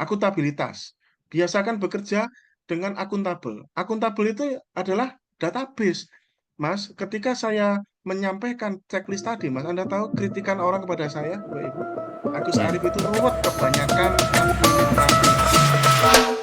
akuntabilitas. Biasakan bekerja dengan akuntabel. Akuntabel itu adalah database. Mas, ketika saya menyampaikan checklist tadi, Mas, Anda tahu kritikan orang kepada saya, Bapak Ibu. Agus Ya. Arif itu ruwet, kebanyakan administratif.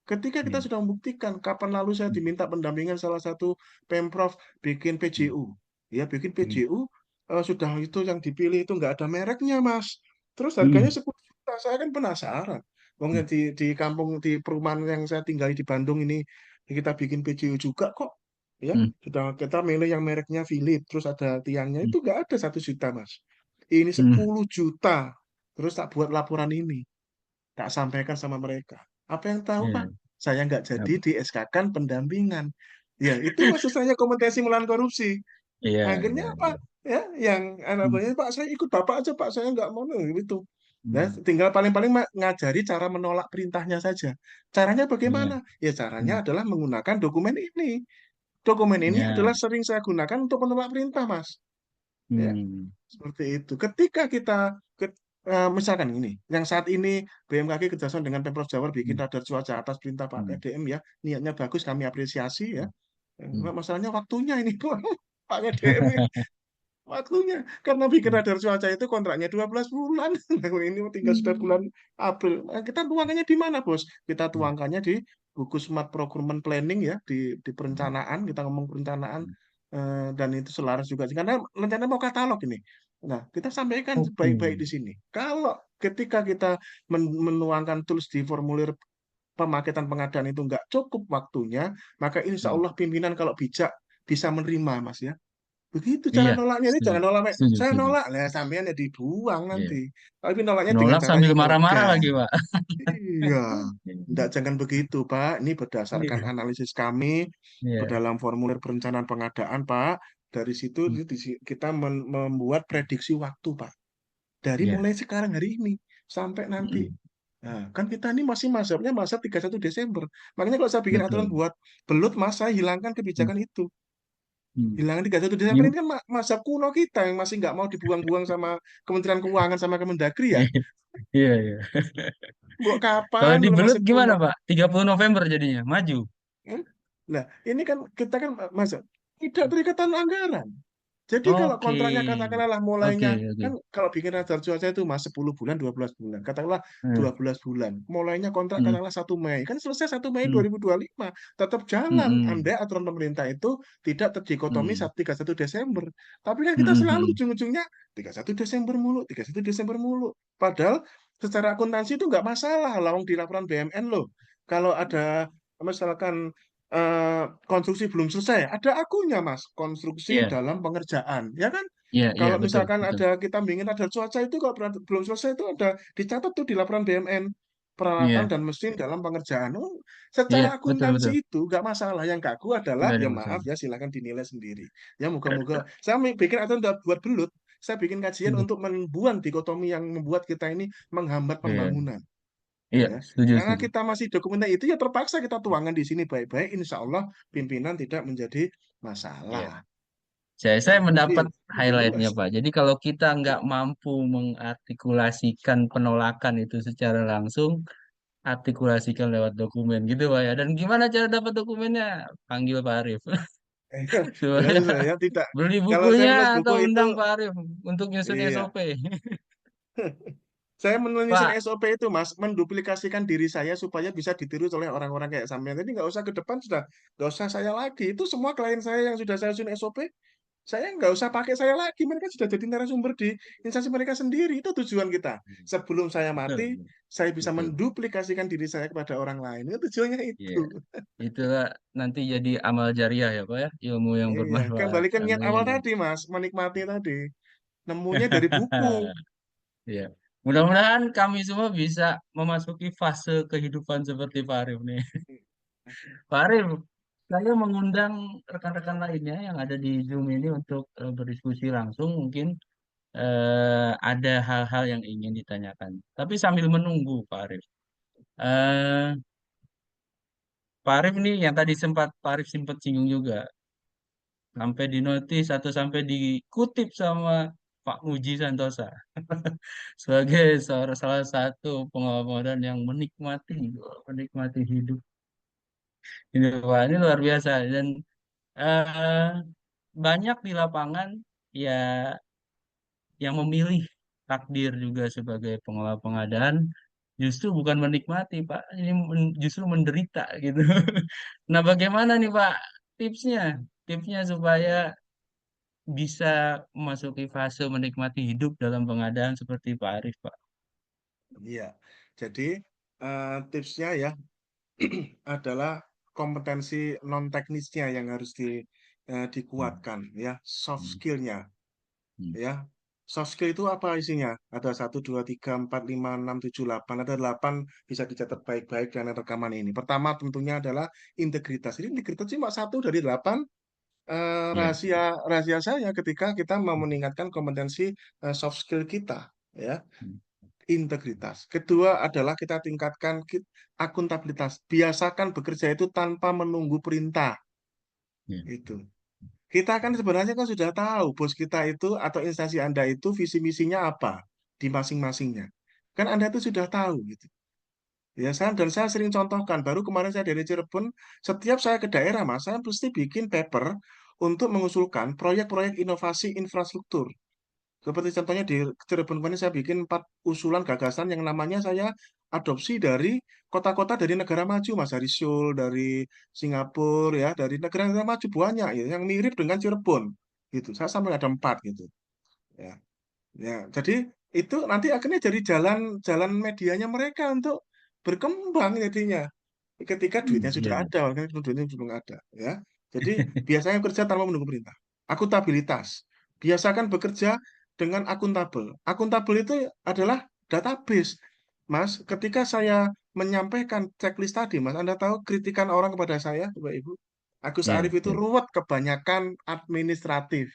Ketika kita Ya. sudah membuktikan, kapan lalu saya diminta pendampingan salah satu Pemprov bikin PJU. Ya, bikin PJU, sudah itu yang dipilih itu nggak ada mereknya, Mas. Terus harganya Hmm. 10 juta. Saya kan penasaran. Wong yang di kampung, di perumahan yang saya tinggali di Bandung ini, kita bikin PJU juga kok. Ya, Hmm. sudah kita milih yang mereknya Philips, terus ada tiangnya, itu nggak ada 1 juta, Mas. Ini Hmm. 10 juta. Terus tak buat laporan ini. Tak sampaikan sama mereka. Apa yang tahu, Pak? Ya. Saya nggak jadi Apa? di SK-kan pendampingan. Ya, itu maksud saya kompetensi melawan korupsi. Iya, Akhirnya iya, apa? iya. Ya, yang anak Hmm. buahnya, Pak, saya ikut Bapak aja, Pak. Saya nggak mau gitu. Nah, Hmm. tinggal paling-paling ngajari cara menolak perintahnya saja. Caranya Iya. bagaimana? Ya, caranya Hmm. adalah menggunakan dokumen ini. Dokumen ini Ya. adalah sering saya gunakan untuk menolak perintah, Mas. Ya, Hmm. seperti itu. Ketika kita misalkan ini, yang saat ini BMKG kerjasama dengan Pemprov Jawa bikin Hmm. radar cuaca atas perintah Pak Hmm. PDM ya, niatnya bagus kami apresiasi ya. Hmm. Masalahnya waktunya ini Pak PDM ini waktunya karena bikin Hmm. radar cuaca itu kontraknya 12 bulan. Nah, ini tinggal sudah Hmm. bulan April. Nah, kita tuangkannya di mana, Bos? Kita Hmm. tuangkannya di buku Smart Procurement Planning ya, di perencanaan, kita ngomong perencanaan dan itu selaras juga karena rencana mau katalog ini. Nah, kita sampaikan Oke. baik-baik di sini. Kalau ketika kita menuangkan tools di formulir pemaketan pengadaan itu nggak cukup waktunya, maka insya Hmm. Allah pimpinan kalau bijak bisa menerima, Mas ya. Begitu cara Iya, nolaknya ini setuju. jangan nolak, Setuju, saya setuju. nolak lah sampean ya dibuang Iya. nanti. Tapi nolaknya dengan Nolak cara sambil yang marah-marah elegan. lagi, Pak. Iya, enggak jangan begitu, Pak. Ini berdasarkan Iya. analisis kami Iya. dalam formulir perencanaan pengadaan, Pak. Dari situ Hmm. kita membuat prediksi waktu, Pak. Dari Iya. mulai sekarang hari ini sampai nanti. Hmm. Nah, kan kita ini masih mazhabnya mazhab 31 Desember. Makanya kalau saya bikin aturan Betul. buat belut, Mas, saya hilangkan Hmm. kebijakan itu. Hmm. Hilangkan 31 Desember ini kan masa kuno kita yang masih nggak mau dibuang-buang sama Kementerian Keuangan sama Kemendagri ya. Iya, iya. Buat Kalau kapan di belum Belut masih gimana, kuno. Pak? 30 November jadinya, maju. Hmm? Nah, ini kan kita kan masa tidak terikat anggaran. Jadi kalau Oke. kontraknya katakanlah Oke, mulainya oke. kan kalau bikin radar cuaca itu Mas 10 bulan, 12 bulan. Katakanlah Hmm. 12 bulan. Mulainya kontrak Hmm. katakanlah 1 Mei. Kan selesai 1 Mei Hmm. 2025. Tetap jalan. Hmm. Andai aturan pemerintah itu tidak terdikotomi Hmm. 31 Desember. Tapi kan kita Hmm. selalu Hmm. ujung-ujungnya 31 Desember mulu, 31 Desember mulu. Padahal secara akuntansi itu nggak masalah. Lawang di laporan BMN loh. Kalau ada misalkan konstruksi belum selesai, ada akunya Mas, konstruksi Iya, dalam pengerjaan, ya kan? iya, iya, Kalau betul, misalkan betul. ada kita ingin ada cuaca itu kalau belum selesai itu ada dicatat tuh di laporan BMN peralatan Iya, dan mesin dalam pengerjaan. Oh, iya, secara betul, akuntansi betul. itu nggak masalah. Yang kaku adalah Nggak ada ya maaf masalah. ya silakan dinilai sendiri. Ya moga-moga saya bikin atau udah buat belut, saya bikin kajian Hmm. untuk membuat dikotomi yang membuat kita ini menghambat Iya, pembangunan. iya, Ya, setuju, karena setuju. kita masih dokumen itu ya terpaksa kita tuangkan di sini baik-baik. Insya Allah pimpinan tidak menjadi Iya. masalah. Saya Gitu. Jadi mendapat lebih highlightnya, luas. Pak. Jadi kalau kita nggak mampu mengartikulasikan penolakan itu secara langsung, artikulasikan lewat dokumen gitu, Pak ya. Dan gimana cara dapat dokumennya? Panggil Pak Arif. Coba Ya, ya. saya tidak. Beli Kalau saya bukunya menulis atau buku itu, undang Pak Arif untuk nyusun iya. SOP. Saya menulis Pak, SOP itu, Mas, menduplikasikan diri saya supaya bisa ditiru oleh orang-orang kayak sampean. Jadi nggak usah ke depan sudah, nggak usah saya lagi. Itu semua klien saya yang sudah saya susun SOP, saya nggak usah pakai saya lagi. Mereka sudah jadi narasumber di instansi mereka sendiri. Itu tujuan kita. Sebelum saya betul, mati, saya bisa betul. menduplikasikan diri saya kepada orang lain. Itu tujuannya Iya, itu. itulah nanti jadi amal jariah ya, Pak ya, ilmu yang Iya, bermanfaat. kembali ke niat Amin. awal tadi, Mas, menikmati tadi. Nemunya dari buku. Iya. Mudah-mudahan kami semua bisa memasuki fase kehidupan seperti Pak Arif nih. Pak Arif, saya mengundang rekan-rekan lainnya yang ada di Zoom ini untuk berdiskusi langsung. Mungkin ada hal-hal yang ingin ditanyakan. Tapi sambil menunggu Pak Arif. Eh, Pak Arif nih yang tadi sempat Pak Arif sempat singgung juga. sampai dinotis atau sampai dikutip sama Pak Muji Santosa sebagai salah satu pengawal modern yang menikmati hidup. Wah, ini luar biasa dan eh, banyak di lapangan ya yang memilih takdir juga sebagai pengelola pengadaan justru bukan menikmati Pak, ini justru menderita gitu. Nah, bagaimana nih Pak tipsnya? Tipsnya supaya bisa memasuki fase menikmati hidup dalam pengadaan seperti Pak Arif, Pak. Iya. Jadi tipsnya ya adalah kompetensi non teknisnya yang harus Hmm, dikuatkan ya, soft hmm, skillnya hmm, ya. Soft skill itu apa isinya? Ada 1, 2, 3, 4, 5, 6, 7, 8. Ada 8, bisa dicatat baik-baik dengan rekaman ini. Pertama tentunya adalah integritas. Jadi integritas cuma 1 dari 8 ya, rahasia rahasia saya ketika kita mau meningkatkan kompetensi soft skill kita ya, hmm, integritas. Kedua adalah kita tingkatkan akuntabilitas. Biasakan bekerja itu tanpa menunggu perintah. ya, Itu. Kita kan sebenarnya kan sudah tahu bos kita itu atau instansi Anda itu visi misinya apa di masing-masingnya. Kan Anda itu sudah tahu gitu. Ya, saya sering contohkan, baru kemarin saya dari Cirebon, setiap saya ke daerah, Mas, saya pasti bikin paper untuk mengusulkan proyek-proyek inovasi infrastruktur. Seperti contohnya di Cirebon kemarin saya bikin 4 usulan gagasan yang namanya saya adopsi dari kota-kota dari negara maju, Mas, dari Seoul, dari Singapura, ya, dari negara-negara maju banyak ya, yang mirip dengan Cirebon, gitu. Saya sampai ada 4 gitu, ya. Ya, jadi itu nanti akhirnya jadi jalan jalan medianya mereka untuk berkembang jadinya. Ketika hmm, duitnya ya, sudah ya. ada, kan duitnya belum ada, ya. Jadi biasanya kerja tanpa menunggu perintah. Akuntabilitas. Biasakan bekerja dengan akuntabel. Akuntabel itu adalah database. Mas, ketika saya menyampaikan checklist tadi, Mas, Anda tahu kritikan orang kepada saya, Bapak Ibu. Agus Ya, Arif itu ya. ruwet, kebanyakan administratif.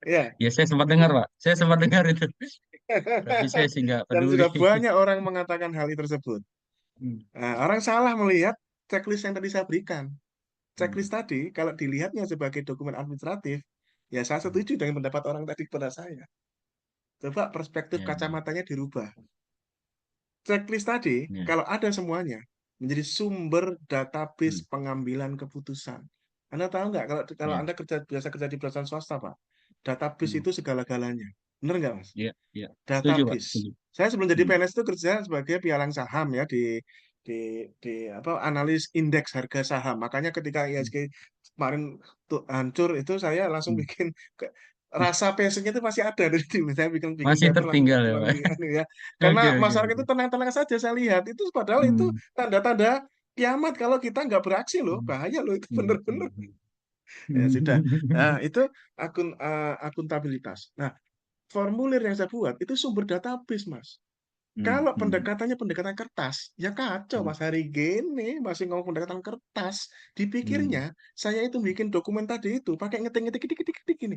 Ya. Ya, saya sempat dengar, Pak. Saya sempat dengar itu. Tapi saya sih nggak Dan peduli. sudah banyak orang mengatakan hal itu tersebut. Hmm, Nah, orang salah melihat checklist yang tadi saya berikan. hmm, Checklist tadi, kalau dilihatnya sebagai dokumen administratif, ya saya hmm. setuju dengan pendapat orang tadi kepada saya. Coba perspektif Ya, ya, kacamatanya dirubah. Checklist tadi, ya. kalau ada semuanya, menjadi sumber database Hmm, pengambilan keputusan. Anda tahu nggak, kalau kalau ya, Anda biasa kerja di perusahaan swasta, Pak, database hmm, itu segala-galanya. Benar nggak, Mas? ya, ya. Setuju, Pak. Database. Setuju. Saya sebelum jadi Hmm, PNS itu kerja sebagai pialang saham ya di apa analis indeks harga saham. Makanya ketika hmm, IHSG kemarin tuh hancur itu saya langsung hmm. bikin rasa passionnya itu masih ada dari tim. Saya bikin bikin Masih paper langsung tertinggal ya, tuang Pak. di anu ya. Karena Oke, oke, masyarakat oke. itu tenang-tenang saja saya lihat itu padahal itu Hmm, tanda-tanda kiamat kalau kita nggak beraksi loh, hmm, bahaya loh itu hmm, bener-bener. hmm, Ya sudah. Nah, hmm. itu akuntabilitas. Nah, formulir yang saya buat itu sumber database, Mas. Hmm, Kalau hmm, pendekatannya pendekatan kertas, ya kacau hmm, Mas. Hari gini masih ngomong pendekatan kertas. hmm, Dipikirnya saya itu bikin dokumen tadi itu pakai ngetik-ngetik ketik-ketik ini.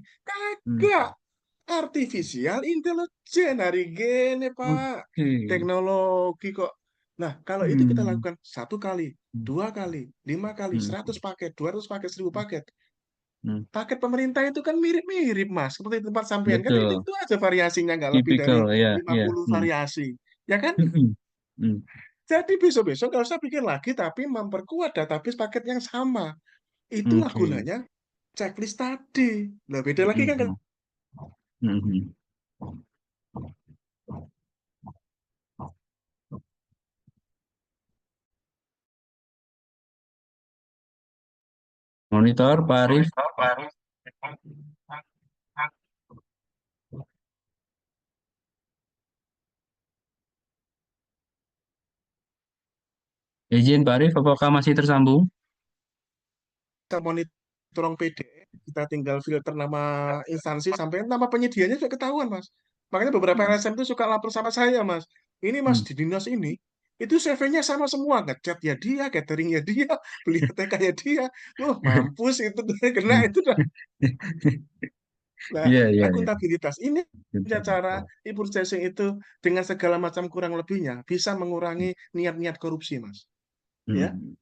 hmm. Kagak. Artificial intelligence hari gini, Pak. Oke. Teknologi kok. Nah, kalau itu kita Hmm, lakukan 1 kali, hmm, 2 kali, 5 kali, hmm, 100 paket, 200 paket, 1000 paket. hmm. Paket pemerintah itu kan mirip-mirip, Mas. Seperti tempat sampean kan Betul. itu aja variasinya nggak lebih dari Tipikal, ya, lima ya. puluh Hmm, variasi. Ya kan? hmm, hmm. Jadi besok-besok nggak usah bikin lagi, tapi memperkuat database paket yang sama. Itulah Oke. gunanya checklist tadi. Nah, beda lagi Hmm, kan. hmm, hmm, hmm. Monitor, Pak Arif. Izin, Pak Arif, apakah masih tersambung? Kita monitor PDF, kita tinggal filter nama instansi sampai nama penyedianya sudah ketahuan, Mas. Makanya beberapa Hmm, LSM itu suka lapor sama saya, Mas. Ini Mas hmm, di dinas ini itu CV-nya sama semua, ngecat ya dia, catering ya dia, beli ATK ya dia. Wah, mampus itu kena hmm. itu dah. Nah, Iya, iya, iya. akuntabilitas ini Betul, cara betul. e-processing itu dengan segala macam kurang lebihnya bisa mengurangi niat-niat korupsi, Mas. Ya, Hmm.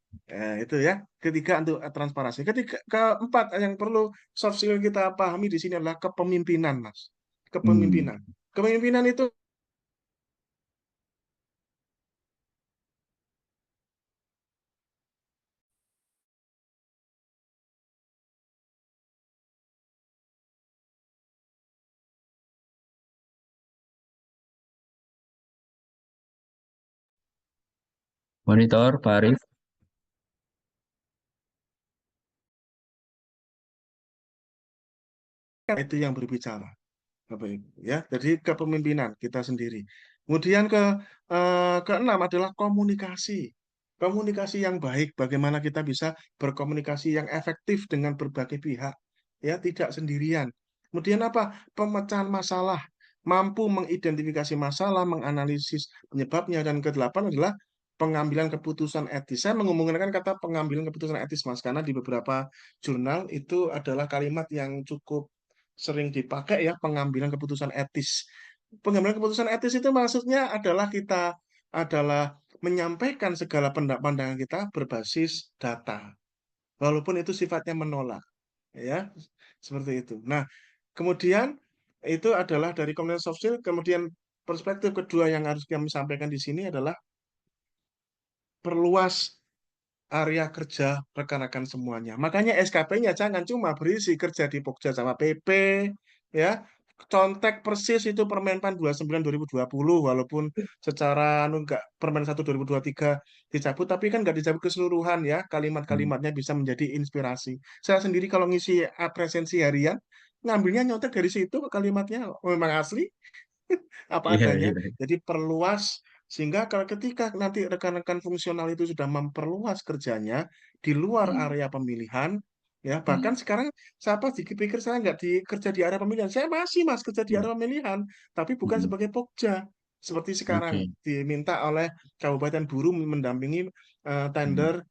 Itu ya. Ketiga untuk transparansi. Ketiga, keempat yang perlu soft skill kita pahami di sini adalah kepemimpinan, Mas. Hmm. Kepemimpinan. Kepemimpinan itu Monitor, Pak Arif. itu yang berbicara. Bapak Ibu, ya. Jadi kepemimpinan kita sendiri. Kemudian keenam adalah komunikasi. Komunikasi yang baik, bagaimana kita bisa berkomunikasi yang efektif dengan berbagai pihak, ya, tidak sendirian. Kemudian apa? Pemecahan masalah, mampu mengidentifikasi masalah, menganalisis penyebabnya, dan kedelapan adalah pengambilan keputusan etis. Saya mengumumkan kata pengambilan keputusan etis, Mas, karena di beberapa jurnal itu adalah kalimat yang cukup sering dipakai ya, pengambilan keputusan etis. Pengambilan keputusan etis itu maksudnya adalah kita adalah menyampaikan segala pandangan kita berbasis data, walaupun itu sifatnya menolak, ya, seperti itu. Nah, kemudian itu adalah dari komunitas soft skill. Kemudian perspektif kedua yang harus kami sampaikan di sini adalah perluas area kerja rekan-rekan semuanya. Makanya SKP-nya jangan cuma berisi kerja di Pokja sama PP, ya. Contek persis itu Permenpan 29 2020, walaupun secara anu enggak Permen 1 2023 dicabut, tapi kan enggak dicabut keseluruhan ya. Hmm. Kalimat-kalimatnya bisa menjadi inspirasi. Saya sendiri kalau ngisi presensi harian, ngambilnya nyontek dari situ kalimatnya memang asli apa Iya, adanya. iya. Jadi perluas sehingga kalau ketika nanti rekan-rekan fungsional itu sudah memperluas kerjanya di luar Hmm. area pemilihan, ya Hmm. bahkan sekarang saya pas dipikir saya nggak kerja di area pemilihan, saya masih mas kerja di Hmm. area pemilihan, tapi bukan Hmm. sebagai pokja seperti sekarang Oke. diminta oleh Kabupaten Buru mendampingi Hmm. tender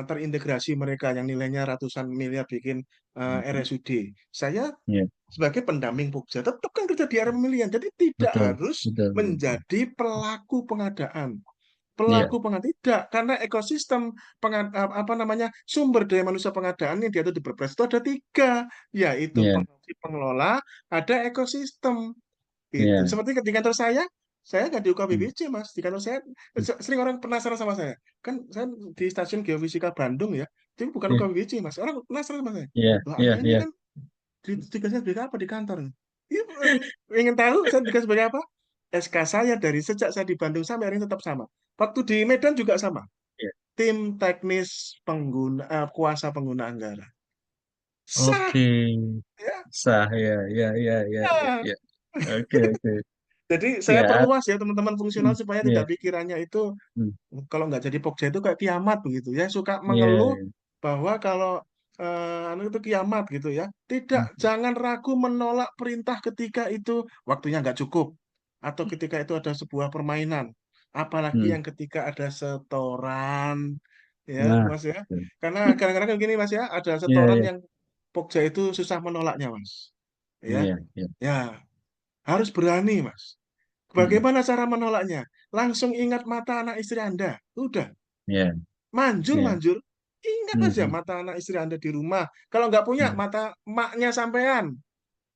terintegrasi mereka yang nilainya ratusan miliar bikin Hmm. RSUD. Saya Iya, sebagai pendamping Pokja tetap kan kerja di area pemilihan, jadi tidak betul, harus betul, betul, betul. menjadi pelaku pengadaan. Iya. Pelaku pengadaan tidak, karena ekosistem apa namanya sumber daya manusia pengadaan yang diatur di Perpres itu ada tiga, yaitu Iya, pengelola, pengelola, ada ekosistem. Itu iya. seperti di kantor saya nggak di Hmm. UKBBC mas, di kantor saya sering orang penasaran sama saya. Kan saya di stasiun Geofisika Bandung ya, itu bukan Iya, UKBBC mas. Orang penasaran sama saya. iya, Loh, iya, Anda ini iya. kan tugasnya sebagai apa di kantor? Iya, ingin tahu saya tugas sebagai apa? SK saya dari sejak saya di Bandung sampai hari ini tetap sama. Waktu di Medan juga sama. Iya. Tim teknis kuasa pengguna anggaran. Sah, Oke. ya. Sah, ya, ya, ya, ya, ya, Nah, ya. Oke, oke. jadi saya Ya. perluas ya teman-teman fungsional Hmm. supaya tidak Iya. pikirannya itu Hmm. kalau nggak jadi Pokja itu kayak kiamat begitu ya. Suka mengeluh Iya. bahwa kalau anu itu kiamat gitu ya. Tidak, Hmm. jangan ragu menolak perintah ketika itu waktunya nggak cukup atau ketika itu ada sebuah permainan. Apalagi Hmm. yang ketika ada setoran, ya Nah. Mas ya. Karena kadang-kadang kan gini Mas ya, ada Iya, setoran iya. yang Pokja itu susah menolaknya Mas. Ya, Iya, iya. ya harus berani Mas. Hmm. Bagaimana cara menolaknya? Langsung ingat mata anak istri Anda. Udah, Iya, manjur, iya. manjur. Ingat Hmm. aja Hmm. mata anak istri Anda di rumah. Kalau nggak punya, Hmm. mata maknya sampean,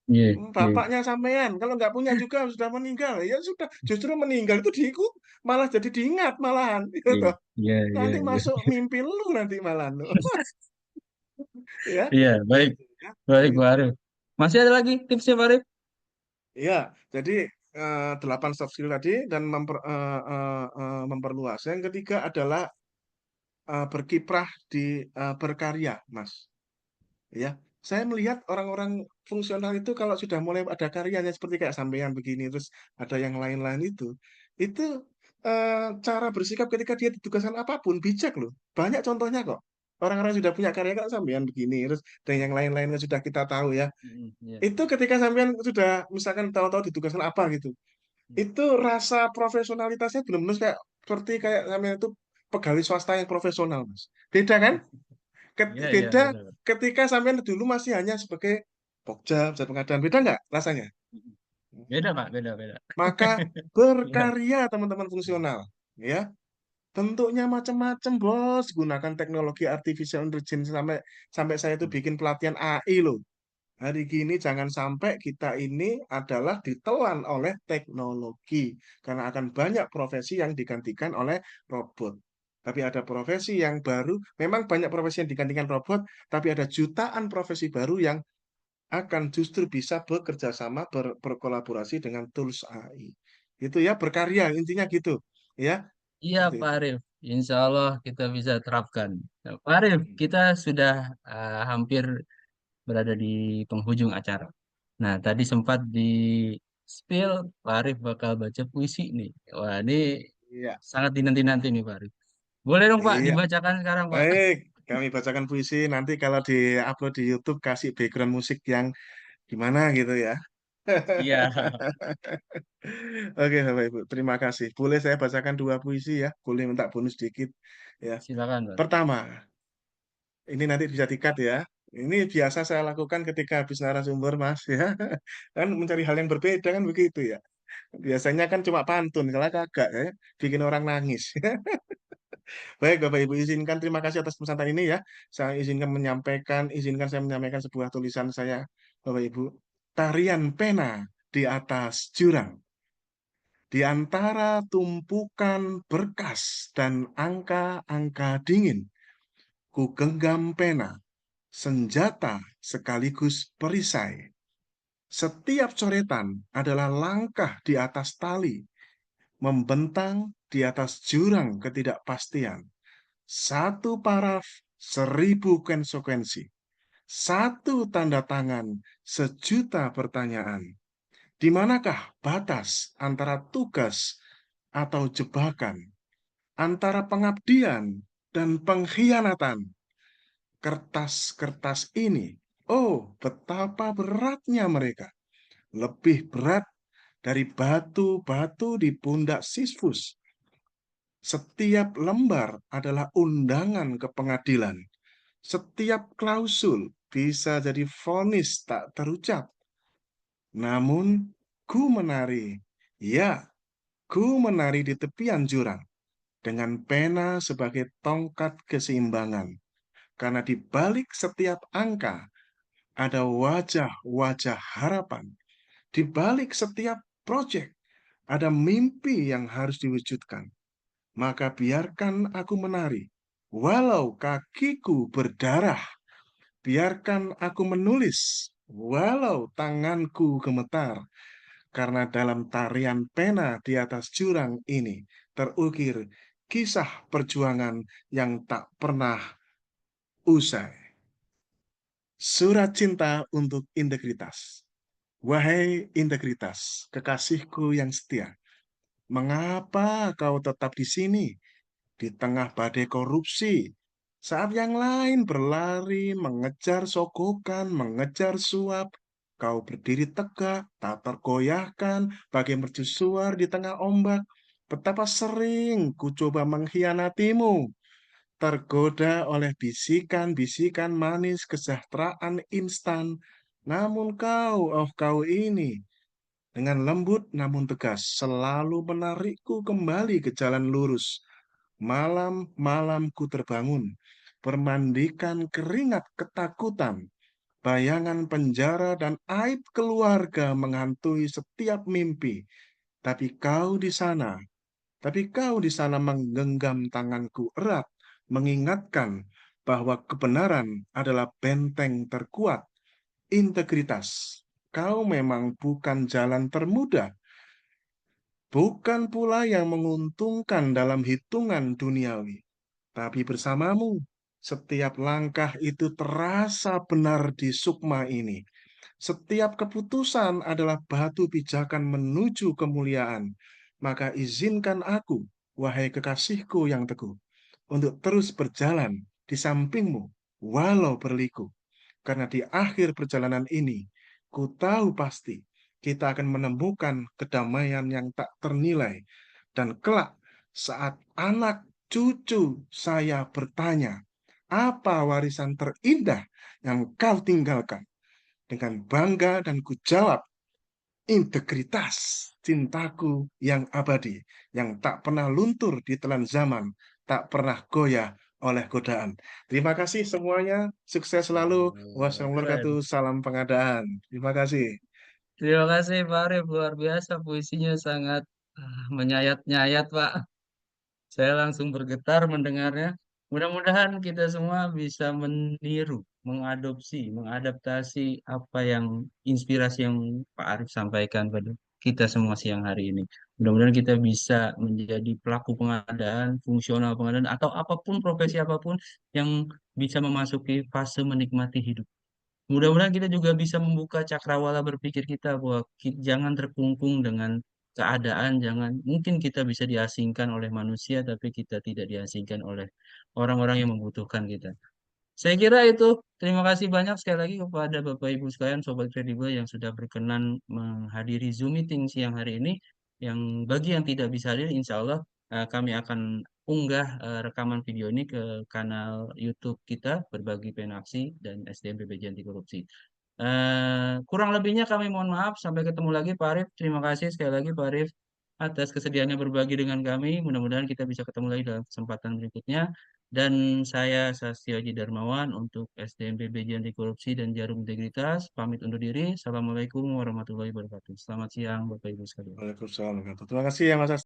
Iya, iya. bapaknya sampean. Kalau nggak punya juga sudah meninggal. Ya sudah, justru meninggal itu malah jadi diingat malahan. Iya, Gitu. iya, iya, Nanti iya. masuk mimpi lu nanti malah. Ya, Iya, baik. gitu ya. Baik, Pak Gitu. Arif. Masih ada lagi tipsnya, Pak Arif? Ya, jadi 8 soft skill tadi dan memperluas. Yang ketiga adalah berkiprah di berkarya, Mas. Ya, saya melihat orang-orang fungsional itu kalau sudah mulai ada karyanya seperti kayak sampean begini, terus ada yang lain-lain itu cara bersikap ketika dia ditugaskan apapun bijak loh. Banyak contohnya kok. Orang-orang sudah punya karya kok sampean begini, terus dan yang lain-lain kan sudah kita tahu ya. Hmm. Iya. Itu ketika sampean sudah misalkan tahu-tahu ditugaskan apa gitu, itu rasa profesionalitasnya benar-benar kayak seperti kayak sampean itu pegawai swasta yang profesional, Mas. Beda kan? Iya, iya, Beda benar. ketika sampean dulu masih hanya sebagai pokja, pejabat pengadaan. Beda nggak rasanya? Beda, Pak, beda, beda. Maka Iya. berkarya teman-teman fungsional, ya. Bentuknya macam-macam, Bos. Gunakan teknologi artificial intelligence sampai sampai saya itu bikin pelatihan AI loh. Hari gini jangan sampai kita ini adalah ditelan oleh teknologi karena akan banyak profesi yang digantikan oleh robot. Tapi ada profesi yang baru, memang banyak profesi yang digantikan robot, tapi ada jutaan profesi baru yang akan justru bisa bekerja sama berkolaborasi dengan tools AI. Itu ya, berkarya intinya gitu. Ya, Iya, seperti Pak itu. Arif. Insya Allah kita bisa terapkan. Nah, Pak Arif, kita sudah hampir berada di penghujung acara. Nah, tadi sempat di spill, Pak Arif bakal baca puisi nih. Wah, ini Iya, sangat dinanti-nanti nih, Pak Arif. Boleh dong, Pak, iya. dibacakan sekarang, Pak. Baik, kami bacakan puisi. Nanti kalau di-upload di YouTube kasih background musik yang gimana gitu ya. Iya, Oke, Bapak Ibu, terima kasih. Boleh saya bacakan dua puisi ya? Boleh minta bonus dikit ya. silakan, Pak. Pertama, ini nanti bisa dikat ya. Ini biasa saya lakukan ketika habis narasumber, Mas ya. Kan mencari hal yang berbeda kan begitu ya. Biasanya kan cuma pantun, kalau kagak ya, bikin orang nangis. Baik, Bapak Ibu izinkan terima kasih atas pesan ini ya. Izinkan saya menyampaikan sebuah tulisan saya, Bapak Ibu. Tarian pena di atas jurang. Di antara tumpukan berkas dan angka-angka dingin, ku genggam pena, senjata sekaligus perisai. Setiap coretan adalah langkah di atas tali, membentang di atas jurang ketidakpastian. Satu paraf, 1000 konsekuensi. Satu tanda tangan, 1.000.000 pertanyaan. Di manakah batas antara tugas atau jebakan, antara pengabdian dan pengkhianatan? Kertas-kertas ini, oh betapa beratnya mereka. Lebih berat dari batu-batu di pundak Sisyphus. Setiap lembar adalah undangan ke pengadilan. Setiap klausul bisa jadi vonis tak terucap. Namun, ku menari, ya, ku menari di tepian jurang dengan pena sebagai tongkat keseimbangan. Karena di balik setiap angka ada wajah-wajah harapan. Di balik setiap proyek ada mimpi yang harus diwujudkan. Maka biarkan aku menari, walau kakiku berdarah. Biarkan aku menulis, walau tanganku gemetar. Karena dalam tarian pena di atas jurang ini terukir kisah perjuangan yang tak pernah usai. Surat cinta untuk integritas. Wahai integritas, kekasihku yang setia, mengapa kau tetap di sini, di tengah badai korupsi, saat yang lain berlari mengejar sogokan, mengejar suap? Kau berdiri tegak, tak tergoyahkan, bagai mercusuar di tengah ombak. Betapa sering ku coba mengkhianatimu, tergoda oleh bisikan-bisikan manis kesejahteraan instan. Namun kau ini, dengan lembut namun tegas, selalu menarikku kembali ke jalan lurus. Malam-malam ku terbangun, bermandikan keringat ketakutan, bayangan penjara dan aib keluarga menghantui setiap mimpi. Tapi kau di sana, tapi kau di sana menggenggam tanganku erat, mengingatkan bahwa kebenaran adalah benteng terkuat. Integritas, kau memang bukan jalan termudah, bukan pula yang menguntungkan dalam hitungan duniawi. Tapi bersamamu, setiap langkah itu terasa benar di sukma ini. Setiap keputusan adalah batu pijakan menuju kemuliaan. Maka izinkan aku, wahai kekasihku yang teguh, untuk terus berjalan di sampingmu, walau berliku. Karena di akhir perjalanan ini, ku tahu pasti kita akan menemukan kedamaian yang tak ternilai. Dan kelak saat anak cucu saya bertanya, apa warisan terindah yang kau tinggalkan? Dengan bangga dan ku jawab, integritas, cintaku yang abadi, yang tak pernah luntur di telan zaman, tak pernah goyah oleh godaan. Terima kasih semuanya, sukses selalu. Oh, Wassalamualaikum keren. warahmatullahi, salam pengadaan. Terima kasih. Terima kasih Pak Arif, luar biasa puisinya sangat menyayat-nyayat Pak. Saya langsung bergetar mendengarnya. Mudah-mudahan kita semua bisa meniru, mengadopsi, mengadaptasi apa yang inspirasi yang Pak Arif sampaikan pada kita semua siang hari ini. Mudah-mudahan kita bisa menjadi pelaku pengadaan, fungsional pengadaan, atau apapun profesi apapun yang bisa memasuki fase menikmati hidup. Mudah-mudahan kita juga bisa membuka cakrawala berpikir kita bahwa jangan terkungkung dengan keadaan, jangan mungkin kita bisa diasingkan oleh manusia, tapi kita tidak diasingkan oleh orang-orang yang membutuhkan kita. Saya kira itu. Terima kasih banyak sekali lagi kepada Bapak Ibu sekalian, Sobat Kredibel yang sudah berkenan menghadiri Zoom meeting siang hari ini. Yang bagi yang tidak bisa hadir, insya Allah kami akan unggah rekaman video ini ke kanal YouTube kita, Berbagi Penaksi dan SDM PBJ Anti Korupsi. Kurang lebihnya kami mohon maaf. Sampai ketemu lagi Pak Arif. Terima kasih sekali lagi Pak Arif atas kesediaannya berbagi dengan kami. Mudah-mudahan kita bisa ketemu lagi dalam kesempatan berikutnya. Dan saya Sastio Haji Darmawan untuk SDM PBJ Anti Korupsi dan Jarum Integritas pamit undur diri. Assalamualaikum warahmatullahi wabarakatuh. Selamat siang Bapak Ibu sekalian. Waalaikumsalam warahmatullahi wabarakatuh. Terima kasih ya Mas.